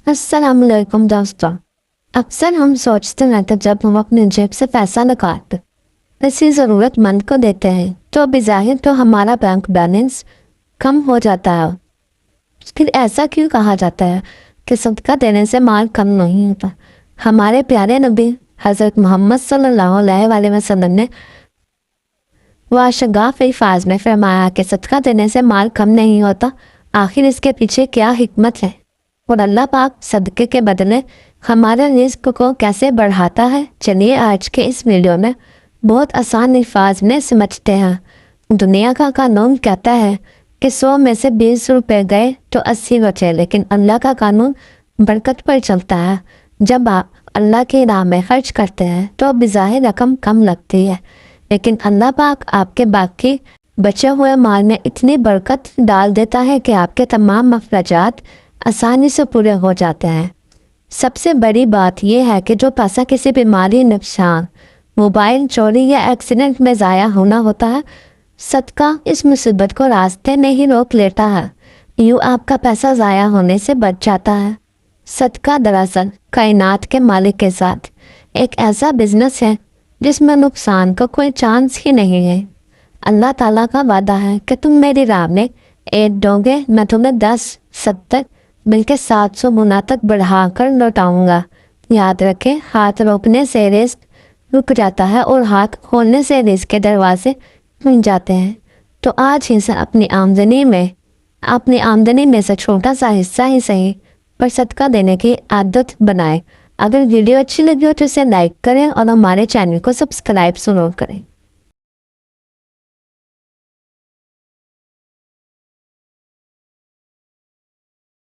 السلام علیکم دوستوں، اکثر ہم سوچتے رہتے جب ہم اپنے جیب سے پیسہ نکالتے کسی ضرورت مند کو دیتے ہیں تو بظاہر تو ہمارا بینک بیلنس کم ہو جاتا ہے۔ پھر ایسا کیوں کہا جاتا ہے کہ صدقہ دینے سے مال کم نہیں ہوتا؟ ہمارے پیارے نبی حضرت محمد صلی اللہ علیہ وآلہ وسلم نے واشگاف الفاظ میں فرمایا کہ صدقہ دینے سے مال کم نہیں ہوتا۔ آخر اس کے پیچھے کیا حکمت ہے اور اللہ پاک صدقے کے بدلے ہمارے رزق کو کیسے بڑھاتا ہے؟ چلیے آج کے اس ویڈیو میں بہت آسان الفاظ میں سمجھتے ہیں۔ دنیا کا قانون کہتا ہے کہ 100 میں سے 20 روپے گئے تو 80 بچے، لیکن اللہ کا قانون برکت پر چلتا ہے۔ جب آپ اللہ کی راہ میں خرچ کرتے ہیں تو بظاہر رقم کم لگتی ہے، لیکن اللہ پاک آپ کے باقی بچے ہوئے مال میں اتنی برکت ڈال دیتا ہے کہ آپ کے تمام اخراجات آسانی سے پورے ہو جاتے ہیں۔ سب سے بڑی بات یہ ہے کہ جو پیسہ کسی بیماری، نقصان، موبائل چوری یا ایکسیڈنٹ میں ضائع ہونا ہوتا ہے، صدقہ اس مصیبت کو راستے میں ہی روک لیتا ہے۔ یوں آپ کا پیسہ ضائع ہونے سے بچ جاتا ہے۔ صدقہ دراصل کائنات کے مالک کے ساتھ ایک ایسا بزنس ہے جس میں نقصان کا کوئی چانس ہی نہیں ہے۔ اللہ تعالیٰ کا وعدہ ہے کہ تم میری راہ میں 1 دو گے، میں تمہیں 10، 70 بلکہ 700 گنا تک بڑھا کر لوٹاؤں گا۔ یاد رکھیں، ہاتھ روکنے سے رزق رک جاتا ہے اور ہاتھ کھولنے سے رزق کے دروازے کھل جاتے ہیں۔ تو آج ہی سے اپنی آمدنی میں سے چھوٹا سا حصہ ہی صحیح پر صدقہ دینے کی عادت بنائیں۔ اگر ویڈیو اچھی لگی ہو تو اسے لائک کریں اور ہمارے چینل کو سبسکرائب ضرور کریں۔